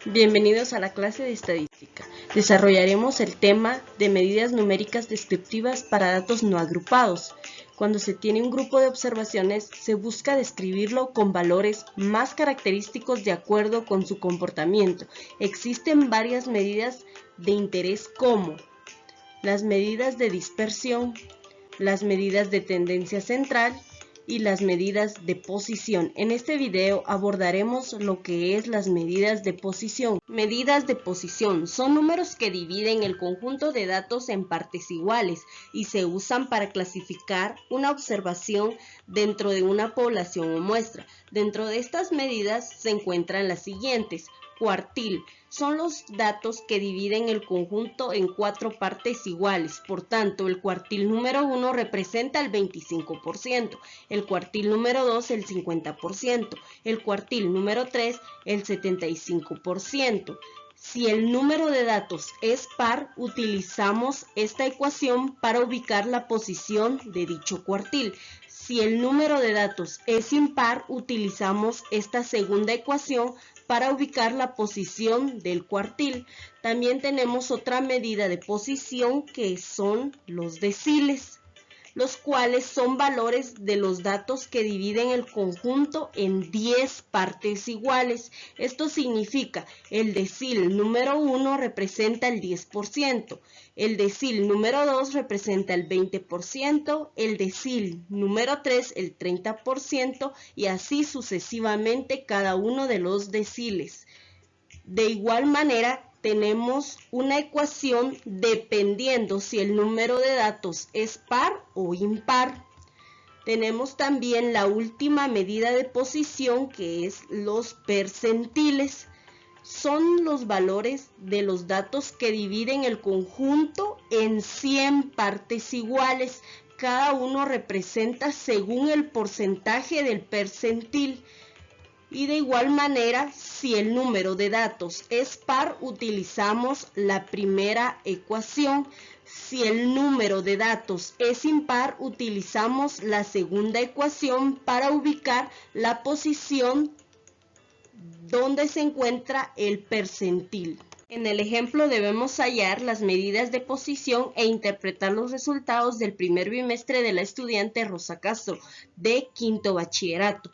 Bienvenidos a la clase de estadística. Desarrollaremos el tema de medidas numéricas descriptivas para datos no agrupados. Cuando se tiene un grupo de observaciones, se busca describirlo con valores más característicos de acuerdo con su comportamiento. Existen varias medidas de interés como las medidas de dispersión, las medidas de tendencia central y las medidas de posición. En este video abordaremos lo que es las medidas de posición. Medidas de posición son números que dividen el conjunto de datos en partes iguales y se usan para clasificar una observación dentro de una población o muestra. Dentro de estas medidas se encuentran las siguientes. Cuartil son los datos que dividen el conjunto en 4 partes iguales. Por tanto, el cuartil número 1 representa el 25%, el cuartil número 2 el 50%, el cuartil número 3 el 75%. Si el número de datos es par, utilizamos esta ecuación para ubicar la posición de dicho cuartil. Si el número de datos es impar, utilizamos esta segunda ecuación para ubicar la posición del cuartil. También tenemos otra medida de posición que son los deciles, los cuales son valores de los datos que dividen el conjunto en 10 partes iguales. Esto significa el decil número 1 representa el 10%, el decil número 2 representa el 20%, el decil número 3 el 30% y así sucesivamente cada uno de los deciles. De igual manera, tenemos una ecuación dependiendo si el número de datos es par o impar. Tenemos también la última medida de posición, que es los percentiles. Son los valores de los datos que dividen el conjunto en 100 partes iguales. Cada uno representa según el porcentaje del percentil. Y de igual manera, si el número de datos es par, utilizamos la primera ecuación. Si el número de datos es impar, utilizamos la segunda ecuación para ubicar la posición donde se encuentra el percentil. En el ejemplo debemos hallar las medidas de posición e interpretar los resultados del primer bimestre de la estudiante Rosa Castro de quinto bachillerato,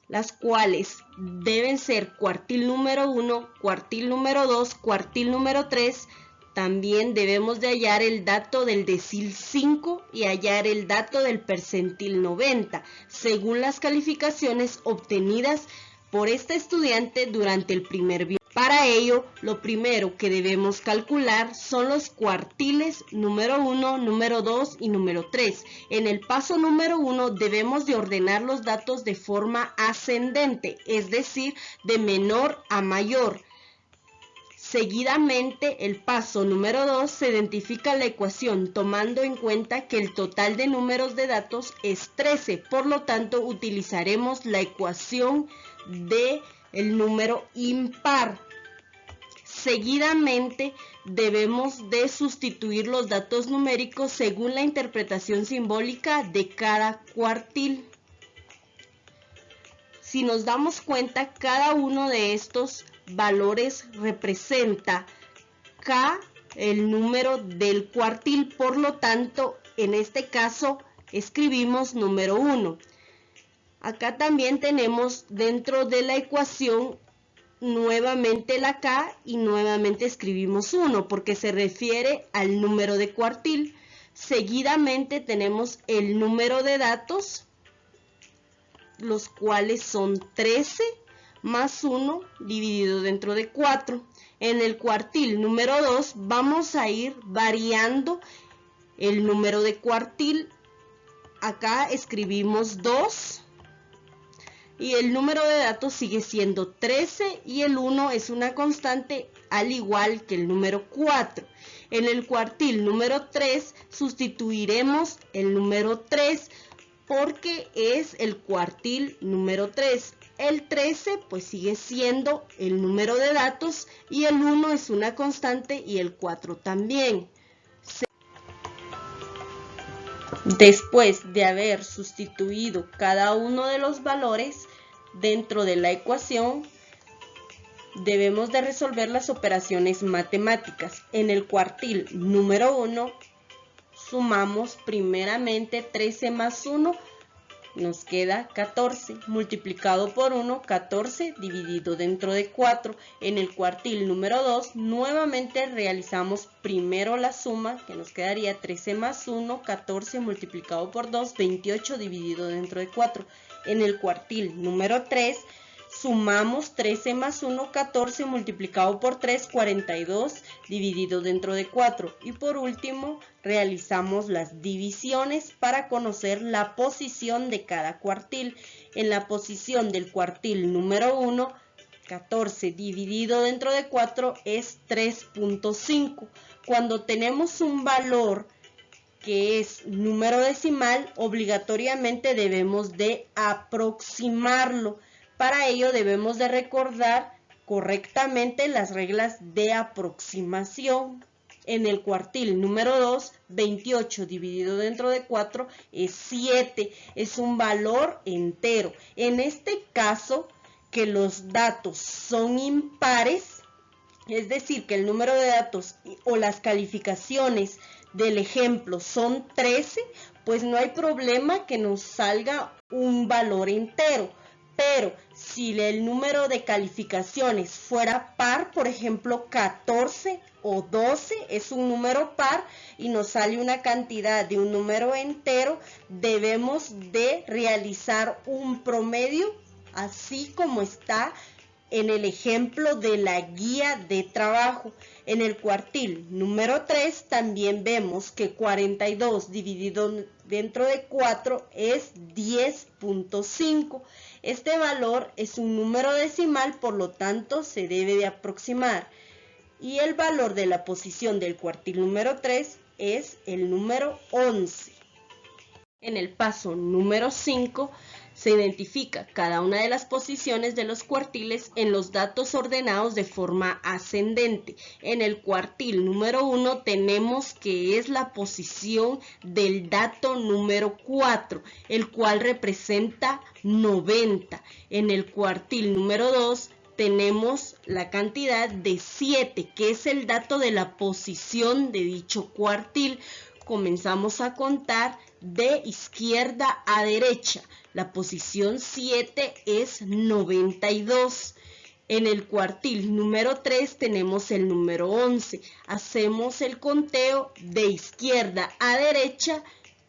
las cuales deben ser cuartil número 1, cuartil número 2, cuartil número 3. También debemos de hallar el dato del decil 5 y hallar el dato del percentil 90, según las calificaciones obtenidas por esta estudiante durante el primer bimestre. Para ello, lo primero que debemos calcular son los cuartiles número 1, número 2 y número 3. En el paso número 1 debemos de ordenar los datos de forma ascendente, es decir, de menor a mayor. Seguidamente, el paso número 2 se identifica la ecuación tomando en cuenta que el total de números de datos es 13, por lo tanto utilizaremos la ecuación del número impar. Seguidamente debemos de sustituir los datos numéricos según la interpretación simbólica de cada cuartil. Si nos damos cuenta, cada uno de estos valores representa K, el número del cuartil, por lo tanto, en este caso escribimos número 1. Acá también tenemos dentro de la ecuación nuevamente la K y nuevamente escribimos 1 porque se refiere al número de cuartil. Seguidamente tenemos el número de datos, los cuales son 13 más 1 dividido dentro de 4. En el cuartil número 2 vamos a ir variando el número de cuartil. Acá escribimos 2. Y el número de datos sigue siendo 13 y el 1 es una constante al igual que el número 4. En el cuartil número 3 sustituiremos el número 3 porque es el cuartil número 3. El 13 pues sigue siendo el número de datos y el 1 es una constante y el 4 también. Después de haber sustituido cada uno de los valores dentro de la ecuación, debemos de resolver las operaciones matemáticas. En el cuartil número 1 sumamos primeramente 13 más 1, nos queda 14, multiplicado por 1, 14 dividido dentro de 4. En el cuartil número 2 nuevamente realizamos primero la suma, que nos quedaría 13 más 1, 14 multiplicado por 2, 28 dividido dentro de 4. En el cuartil número 3 sumamos 13 más 1, 14 multiplicado por 3, 42 dividido dentro de 4. Y por último, realizamos las divisiones para conocer la posición de cada cuartil. En la posición del cuartil número 1, 14 dividido dentro de 4 es 3.5. Cuando tenemos un valor que es número decimal, obligatoriamente debemos de aproximarlo. Para ello debemos de recordar correctamente las reglas de aproximación. En el cuartil número 2, 28 dividido dentro de 4 es 7, es un valor entero. En este caso, que los datos son impares, es decir, que el número de datos o las calificaciones del ejemplo son 13, pues no hay problema que nos salga un valor entero. Pero si el número de calificaciones fuera par, por ejemplo 14 o 12 es un número par y nos sale una cantidad de un número entero, debemos de realizar un promedio así como está en el ejemplo de la guía de trabajo. En el cuartil número 3 también vemos que 42 dividido dentro de 4 es 10.5. Este valor es un número decimal, por lo tanto se debe de aproximar. Y el valor de la posición del cuartil número 3 es el número 11. En el paso número 5 se identifica cada una de las posiciones de los cuartiles en los datos ordenados de forma ascendente. En el cuartil número 1 tenemos que es la posición del dato número 4, el cual representa 90. En el cuartil número 2 tenemos la cantidad de 7, que es el dato de la posición de dicho cuartil. Comenzamos a contar de izquierda a derecha. La posición 7 es 92. En el cuartil número 3 tenemos el número 11. Hacemos el conteo de izquierda a derecha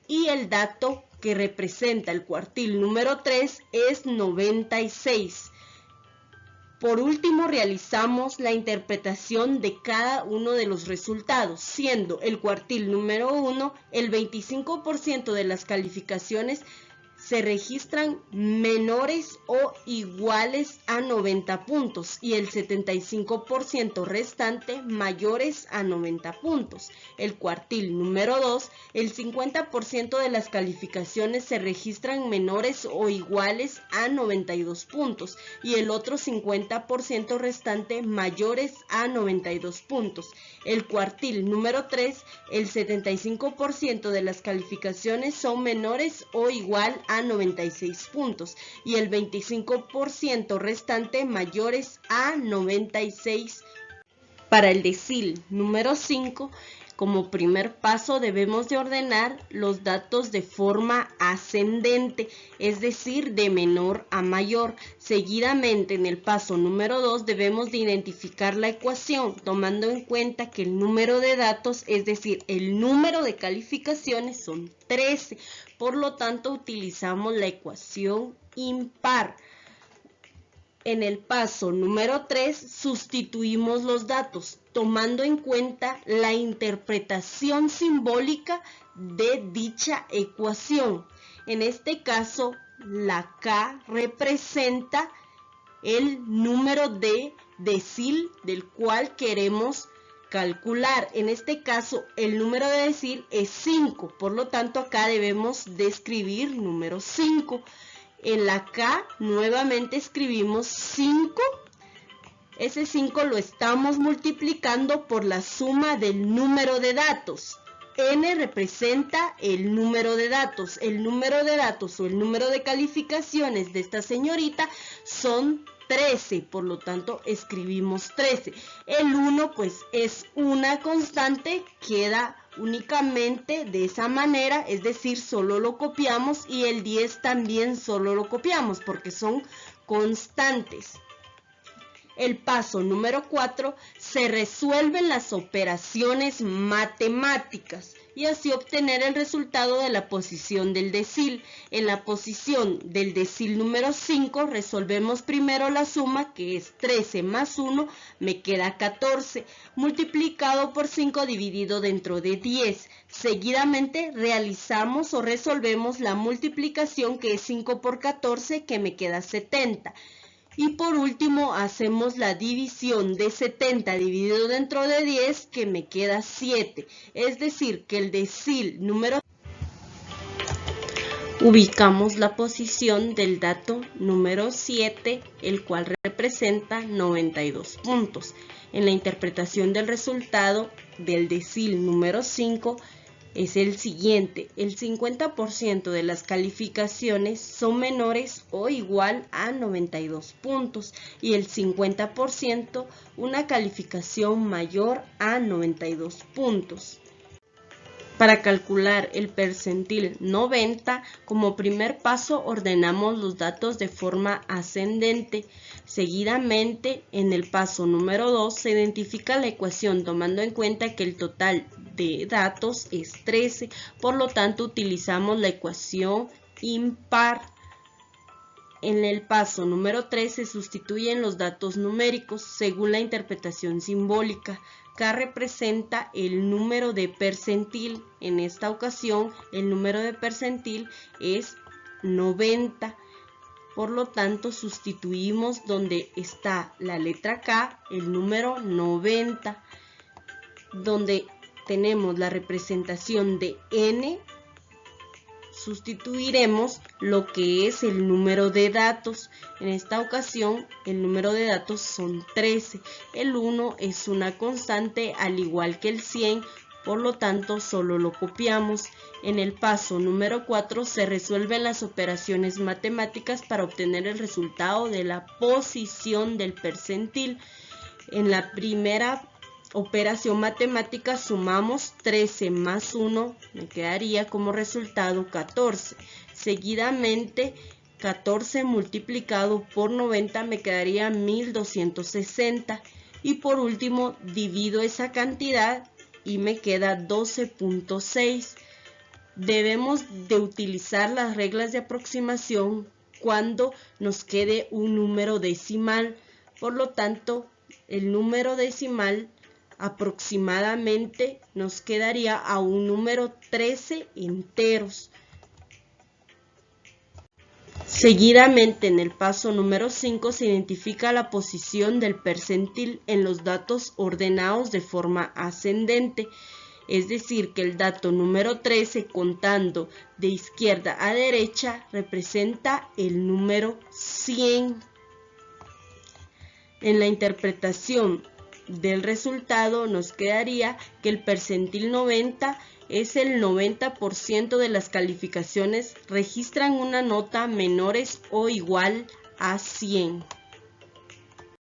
y el dato que representa el cuartil número 3 es 96. Por último, realizamos la interpretación de cada uno de los resultados, siendo el cuartil número 1, el 25% de las calificaciones se registran menores o iguales a 90 puntos y el 75% restante mayores a 90 puntos. El cuartil número 2, el 50% de las calificaciones se registran menores o iguales a 92 puntos y el otro 50% restante mayores a 92 puntos. El cuartil número 3, el 75% de las calificaciones son menores o igual a 96 puntos y el 25% restante mayores a 96. Para el decil número 5, como primer paso debemos de ordenar los datos de forma ascendente, es decir, de menor a mayor. Seguidamente, en el paso número 2 debemos de identificar la ecuación, tomando en cuenta que el número de datos, es decir, el número de calificaciones son 13. Por lo tanto, utilizamos la ecuación impar. En el paso número 3 sustituimos los datos, tomando en cuenta la interpretación simbólica de dicha ecuación. En este caso, la K representa el número de decil del cual queremos calcular. En este caso, el número de decil es 5, por lo tanto acá debemos de escribir número 5. En la K nuevamente escribimos 5. Ese 5 lo estamos multiplicando por la suma del número de datos. N representa el número de datos. El número de datos o el número de calificaciones de esta señorita son 13, por lo tanto escribimos 13. El 1 pues es una constante, queda únicamente de esa manera, es decir, solo lo copiamos, y el 10 también solo lo copiamos porque son constantes. El paso número 4, se resuelven las operaciones matemáticas y así obtener el resultado de la posición del decil. En la posición del decil número 5 resolvemos primero la suma, que es 13 más 1, me queda 14, multiplicado por 5 dividido dentro de 10. Seguidamente realizamos o resolvemos la multiplicación, que es 5 por 14, que me queda 70. Y por último hacemos la división de 70 dividido dentro de 10, que me queda 7. Es decir, que el decil número... Ubicamos la posición del dato número 7, el cual representa 92 puntos. En la interpretación del resultado del decil número 5, es el siguiente: el 50% de las calificaciones son menores o igual a 92 puntos y el 50% una calificación mayor a 92 puntos. Para calcular el percentil 90, como primer paso ordenamos los datos de forma ascendente. Seguidamente, en el paso número 2, se identifica la ecuación tomando en cuenta que el total de datos es 13, por lo tanto utilizamos la ecuación impar. En el paso número 3 se sustituyen los datos numéricos según la interpretación simbólica. K representa el número de percentil. En esta ocasión el número de percentil es 90. Por lo tanto sustituimos donde está la letra K el número 90. Donde tenemos la representación de N, sustituiremos lo que es el número de datos. En esta ocasión el número de datos son 13. El 1 es una constante al igual que el 100, por lo tanto solo lo copiamos. En el paso número 4 se resuelven las operaciones matemáticas para obtener el resultado de la posición del percentil. En la primera operación matemática sumamos 13 más 1, me quedaría como resultado 14. Seguidamente 14 multiplicado por 90 me quedaría 1260. Y por último divido esa cantidad y me queda 12.6. Debemos de utilizar las reglas de aproximación cuando nos quede un número decimal. Por lo tanto, el número decimal aproximadamente nos quedaría a un número 13 enteros. Seguidamente, en el paso número 5 se identifica la posición del percentil en los datos ordenados de forma ascendente. Es decir, que el dato número 13, contando de izquierda a derecha, representa el número 100. En la interpretación del resultado nos quedaría que el percentil 90 es el 90% de las calificaciones registran una nota menores o igual a 100.